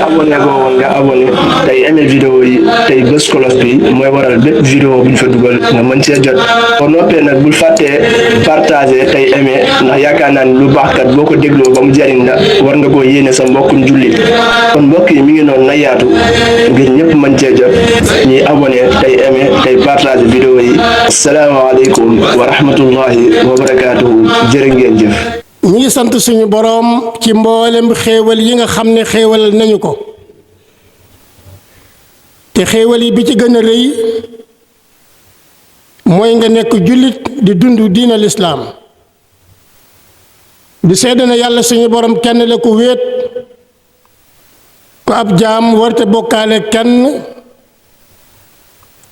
abonné ko woon nga abonné tey aimé vidéo yi tey bës cloche bi mooy waral bépp vidéo bu ñu fa dugal nga mën cee jot boo noppee nag bul fàttee partager tey aimé ndax yaakaar naa ni lu baax kat boo ko dégloo ba mu jariñ la war nga koo yéene sa mbokkum jullit kon mbokk yi mi ngi noonu na yaatu ngir ñëpp mën cee jot ñuy abonné tey aimé tey partager vidéo yi asalaamaaleykum wa rahmatullahi wa barakaatuhu jërë ngeen jëf. ñi ngi sant suñu boroom ci mboolem xéewal yi nga xam ne xéewal nañu ko te xéewal yi bi ci gën a rëy mooy nga nekk jullit di dund diina lislaam di seede na yàlla suñu boroom kenn la ku wéet ku ab jaam warte bokkaale kenn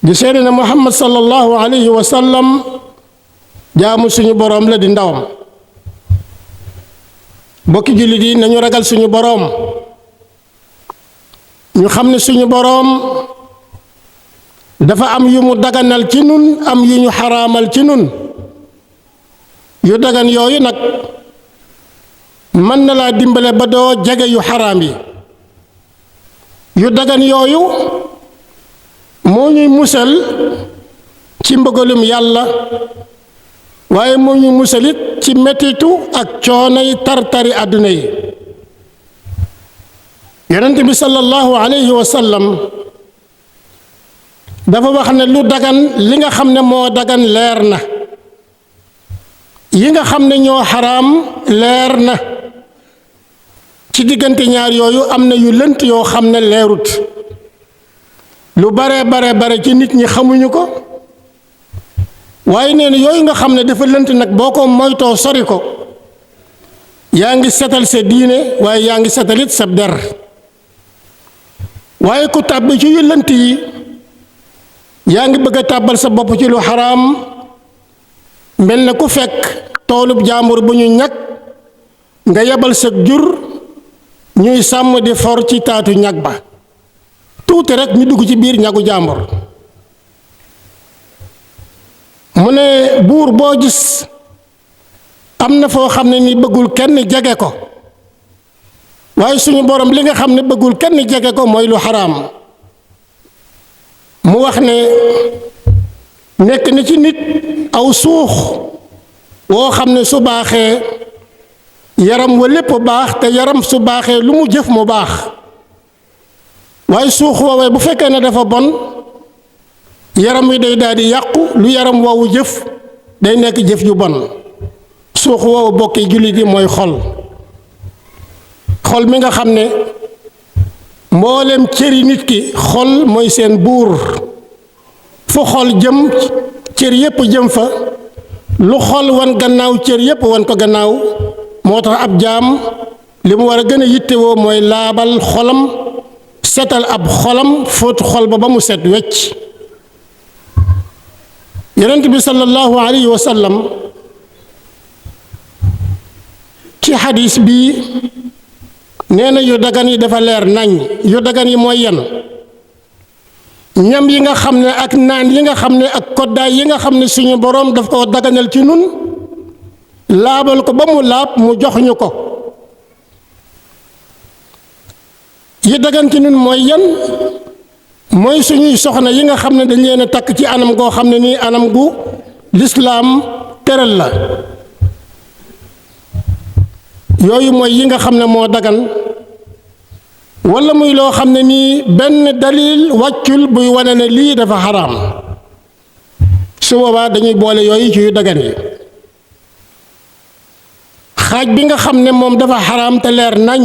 di seede na muhammad sallallahu alayhi wa sallam jaamu suñu boroom la di ndawam bokki jullit yi nañu ragal suñu boroom ñu xam ne suñu boroom dafa am yu mu daganal ci nun am yu ñu xaraamal ci nun yu dagan yooyu nag mën na laa dimbale ba doo jege yu xaraam yi yu dagan yooyu moo ñuy musal ci mbëggalum yàlla waaye moo ñu musalit ci mettitu ak coonay tartari àdduna yi yonent bi sallallahu alayhi wa sallam dafa wax ne lu dagan li nga xam ne moo dagan leer na yi nga xam ne ñoo xaraam leer na ci diggante ñaar yooyu am na yu lënt yoo xam ne leerut lu bare ci nit ñi xamuñu ko waaye nee na yooyu nga xam ne dafa lënt nag boo ko moytoo sori ko yaa ngi setal sa diine waaye yaa ngi setalit sa der waaye ku tàbbi ci yu lënt yi yaa ngi bëgg a tàbbal sa bopp ci lu xaraam mel na ku fekk toolub jaambur bu ñu ñag nga yebal sa jur ñuy sàmm di for ci taatu ñag ba tuuti rek ñu dugg ci biir ñagu jaambur mu ne buur boo gis am na foo xam ne ni bëggul kenn jege ko waaye suñu borom li nga xam ne bëggul kenn jege ko mooy lu xaraam mu wax ne nekk na ci nit aw suux woo xam ne su baaxee yaram wa lépp baax te yaram su baaxee lu mu jëf mu baax waaye suux woowee bu fekkee ne dafa bon yaram wi day daal di yàqu lu yaram woowu jëf day nekk jëf ju bon suux woowu bokki jullit yi mooy xol xol mi nga xam ne mboolem cëri nit ki xol mooy seen buur fu xol jëm cër yépp jëm fa lu xol wan gannaaw cër yépp wan ko gannaaw moo tax ab jaam li mu war a gën a yittewoo mooy laabal xolam setal ab xolam fóot xol ba mu set wecc yonent bi sallallahu alayhi wa sallam ci xadis bi nee na yu dagan yi dafa leer nañ yu dagan yi mooy yan ñam yi nga xam ne ak naan yi nga xam ne ak koddaay yi nga xam ne suñu boroom daf ko daganal ci nun laabal ko ba mu laab mu jox ñu ko yi dagan ci nun mooy yan mooy suñuy soxna yi nga xam ne dañ leen a takk ci anam goo xam ne nii anam gu lislaam teral la yooyu mooy yi nga xam ne moo dagan walla muy loo xam ne nii benn dalil wàccul buy wane ne lii dafa xaraam su boobaa dañuy boole yooyu ci yu dagan yi xaaj bi nga xam ne moom dafa xaraam te leer nañ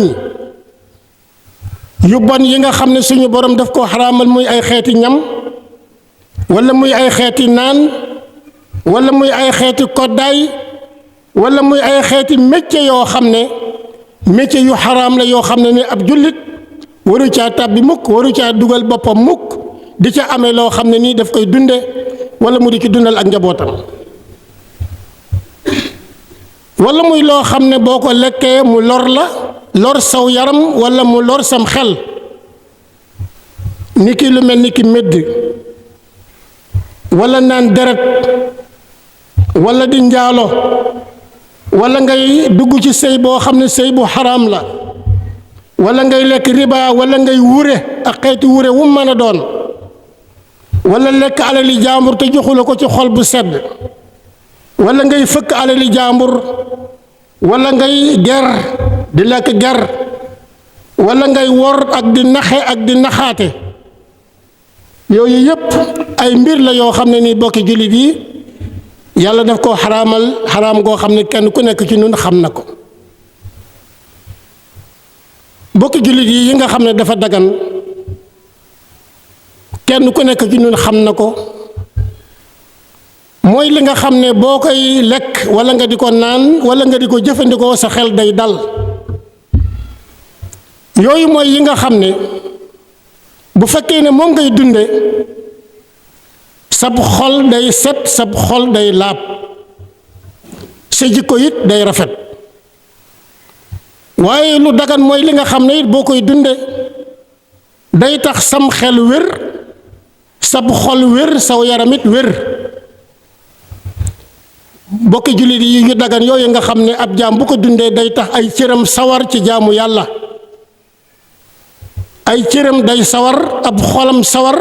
yu bon yi nga xam ne suñu borom daf koo xaraamal muy ay xeeti ñam walla muy ay xeeti naan walla muy ay xeeti koddaay walla muy ay xeeti métier yoo xam ne métier yu xaraam la yoo xam ne ni ab jullit waru caa tàbbi mukk waru caa dugal boppam mukk di ca amee loo xam ne nii daf koy dunde walla mu di ci dundal ak njabootam walla muy loo xam ne boo ko lekkee mu lor la lor saw yaram walla mu lor sam xel ni ki lu mel ni ki médd walla naan deret wala di njaalo wala ngay dugg ci sëy boo xam ne sëy bu xaraam la wala ngay lekk riba wala ngay wure ak xeeti wure wu mën a doon wala lekk alali jaambur te joxula ko ci xol bu sedd wala ngay fëkk alali jaambur wala ngay ger di lekk ger wala ngay wor ak di naxe ak di naxaate yooyu yépp ay mbir la yoo xam ne ni bokki jullit yi yàlla daf koo xaraamal xaraam goo xam ne kenn ku nekk ci ñun xam na ko bokki jullit yi nga xam ne dafa dagan kenn ku nekk ci ñun xam na ko mooy li nga xam ne boo koy lekk wala nga di ko naan wala nga di ko jëfandikoo sa xel day dal yooyu mooy yi nga xam ne bu fekkee ne moom ngay dunde sab xol day set sab xol day laab sa jikko it day rafet waaye lu dagan mooy li nga xam ne it boo koy dunde day tax sam xel wér sab xol wér saw yaram it wér bokki jullit yi yu dagan yooyu nga xam ne ab jaam bu ko dundee day tax ay cëram sawar ci jaamu yàlla ay cëram day sawar ab xolam sawar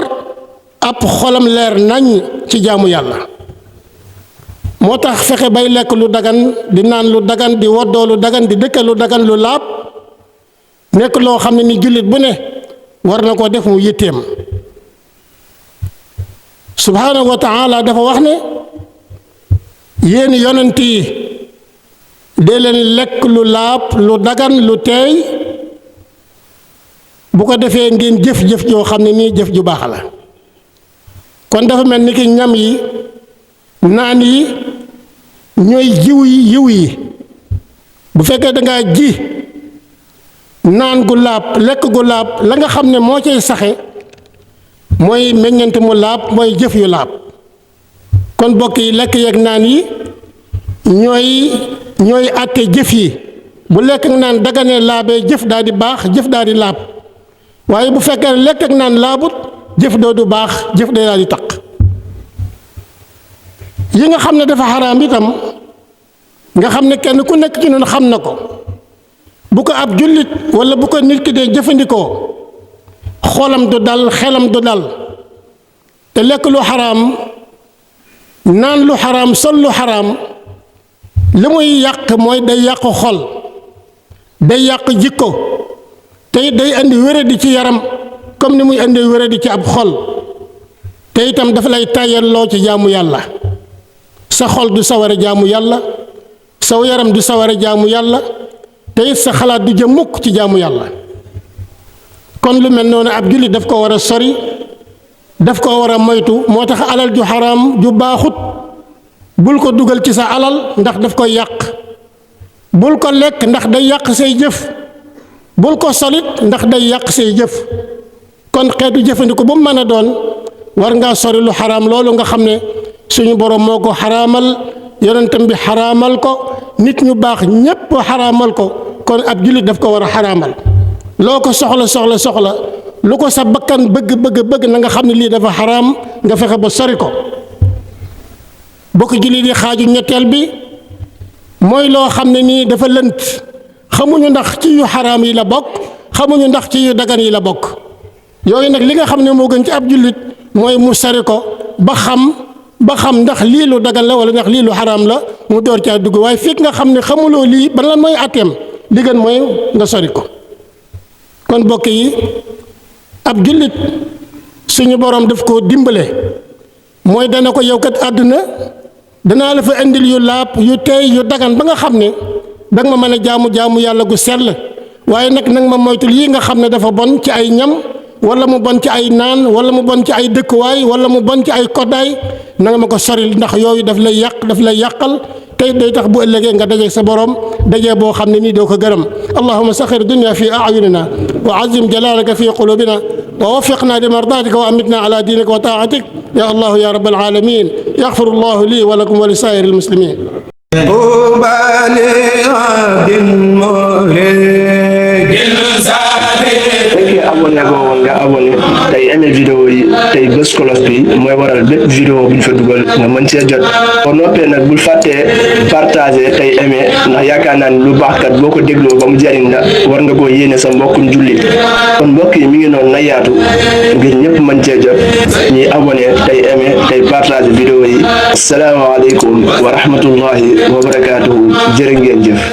ab xolam leer nañ ci jaamu yàlla moo tax fexe bay lekk lu dagan di naan lu dagan di woddoo lu dagan di dëkke lu dagan lu laab nekk loo xam ne ni jullit bu ne war na ko def mu yitteem subhaanahu wa taala dafa wax ne yéen yonent yi dee leen lekk lu laab lu dagan lu teey bu ko defee ngeen jëf-jëf joo xam ne nii jëf ju baax la kon dafa mel ni ki ñam yi naan yi ñooy jiw yi yiw yi bu fekkee dangaa ji naan gu laab lekk gu laab la nga xam ne moo cay saxe mooy meññant mu laab mooy jëf yu laab kon bokk yi lekk yeeg naan yi ñooy àtte jëf yi bu lekk ak naan daganee laabee jëf daal di baax jëf daal di laab waaye bu fekkee lekk ak naan laabut jëf doo du baax jëf day daal di taq yi nga xam ne dafa xaraam itam nga xam ne kenn ku nekk ci noonu xam na ko bu ko ab jullit wala bu ko nit ki dee jëfandikoo xolam du dal xelam du dal te lekk lu xaraam naan lu xaraam sol lu xaraam li muy yàq mooy day yàq xol day yàq jikko te day andi wéradi ci yaram comme ni muy andi wéradi ci ab xol te itam dafa lay tàyyalloo ci jaamu yàlla sa xol du sawar a jaamu yàlla saw yaram du sawar a jaamu yàlla te it sa xalaat du jëm mukk ci jaamu yàlla kon lu mel noonu ab jullit daf ko war a sori daf ko war a moytu moo tax alal ju xaraam ju baaxut bul ko dugal ci sa alal ndax daf koy yàq bul ko lekk ndax day yàq say jëf bul ko solit ndax day yàq say jëf kon xeetu jëfandiku bu mu mën a doon war ngaa sori lu xaraam loolu nga xam ne suñu borom moo ko xaraamal yonentam bi xaraamal ko nit ñu baax ñépp xaraamal ko kon ab jullit daf ko war a xaraamal loo ko soxla lu ko sa bakkan bëgg na nga xam ne lii dafa xaraam nga fexe ba sori ko bokk jullit yi xaaju ñetteel bi mooy loo xam ne nii dafa lënt xamuñu ndax ci yu xaraam yi la bokk xamuñu ndax ci yu dagan yi la bokk yooyu nag li nga xam ne moo gën ci ab jullit mooy mu sori ko ba xam ndax lii lu dagan la wala ndax lii lu xaraam la mu door caa dugg waaye fekk nga xam ne xamuloo lii ban lan mooy àtteem li gën mooy nga sori ko kon bokk yi ab jullit suñu borom daf koo dimbale mooy dana ko yow kat àdduna danaa la fa indil yu laab yu teey yu dagan ba nga xam ne danga ma mën a jaamu yàlla gu sell waaye nag ma moytul yi nga xam ne dafa bon ci ay ñam wala mu bon ci ay naan wala mu bon ci ay dëkkuwaay wala mu bon ci ay koddaay na nga ma ko soril ndax yooyu daf lay yàqal tey day tax bu ëllëgee nga dajeeg sa borom dajee boo xam ne nii doo ko gërëm allahuma saxir dunya fi ayunina wa azim jalalaka fi qulubina wa wafiqna li mardatika wa amitna ala dinika wa taatik ya allahu ya rabbal alamin yaxfiru allahu li wa lakum wa li saa'iri almuslimin abonné ko woon nga abonné tey aimé vidéo yi tey bës cloche bi mooy waral bépp vidéo bu ñu fa dugal nga mën cee jot boo noppee nag bul fàttee partager tey aimé ndax yaakaar naa ni lu baax kat boo ko dégloo ba mu jariñ la war nga koo yéene sa mbokkum jullit kon mbokk yi mi ngi noonu na yaatu ngir ñëpp mën cee jot ñuy abonné tey aimé tey partager vidéo yi asalaamaaleykum wa rahmatullahi wa barakaatuhu jërë ngeen jëf